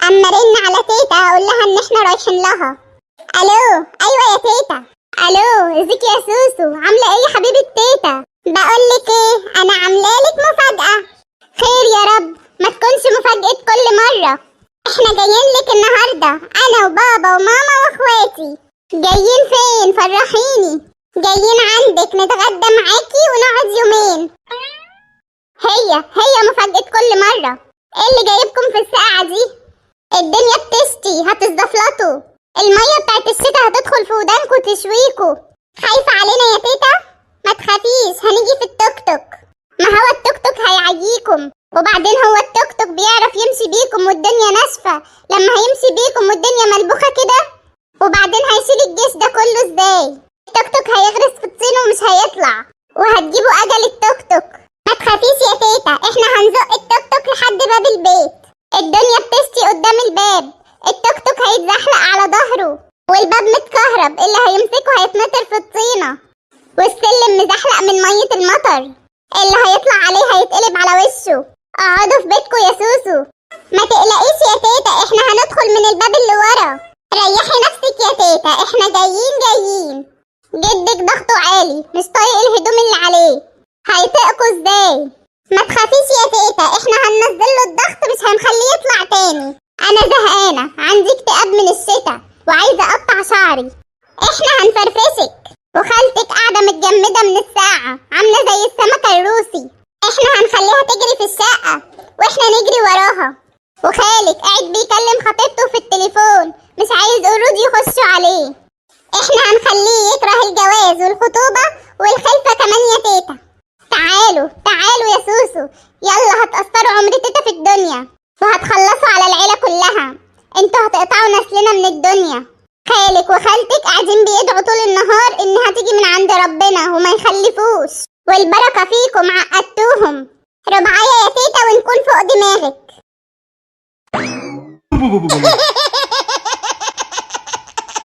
اما رن على تيتا اقول لها ان احنا رايحين لها. الو، ايوه يا تيتا. الو، ازيك يا سوسو؟ عامله ايه يا حبيبه تيتا؟ بقولك ايه، انا عاملالك مفاجاه. خير يا رب، ما تكونش مفاجاه كل مره. احنا جايين لك النهارده، انا وبابا وماما واخواتي. جايين فين؟ فرحيني. جايين عندك نتغدى معاكي ونقعد يومين. هي مفاجاه كل مره. ايه اللي جايبكم في الساعه دي؟ الدنيا بتشتي، هتزفلطوا. المية بتاعت الشتا هتدخل في ودانكوا تشويكوا. خايفة علينا يا تيتا؟ ما تخافيش، هنيجي في التوك توك. ما هو التوك توك هيعييكم، وبعدين هو التوك توك بيعرف يمشي بيكم والدنيا ناشفة لما هيمشي بيكم والدنيا ملبوخة كده؟ وبعدين هيشيل الجيش ده كله ازاي؟ التوك توك هيغرس في الطين ومش هيطلع، وهتجيبوا أجل التوك توك. ما تخافيش يا تيتا، احنا هنزق التوك توك لحد باب البيت. الدنيا بتشتي قدام الباب، التوك توك هيتزحلق على ظهره، والباب متكهرب، اللي هيمسكه هيتنطر في الطينة، والسلم مزحلق من مية المطر، اللي هيطلع عليه هيتقلب على وشه. اقعدوا في بيتكم يا سوسو. ما تقلقيش يا تيتا، احنا هندخل من الباب اللي ورا. ريحي نفسك يا تيتا، احنا جايين. جدك ضغطه عالي، مش طايق الهدوم اللي عليه، هيطقكوا ازاي؟ ما تخافيش يا تيتا، احنا هننزله الضغط، مش هنخليه يطلع تاني. انا زهقانه، عندي اكتئاب من الشتا وعايزه اقطع شعري. احنا هنفرفشك، وخالتك قاعده متجمده من الساعه عامله زي السمكه الروسي. احنا هنخليها تجري في الشقه واحنا نجري وراها. وخالك قاعد بيكلم خطيبته في التليفون، مش عايز قرود يخشوا عليه. احنا هنخليه يكره الجواز والخطوبه والخلفه كمان يا تيتا. تعالوا يا سوسو، يلا هتأثروا عمر تيتا في الدنيا، وهتخلصوا على العيلة كلها. انتوا هتقطعوا نسلنا من الدنيا. خالك وخالتك قاعدين بيدعوا طول النهار انها تيجي من عند ربنا وما يخلفوش، والبركة فيكم، عقدتوهم. ربعاية يا تيتا ونكون فوق دماغك.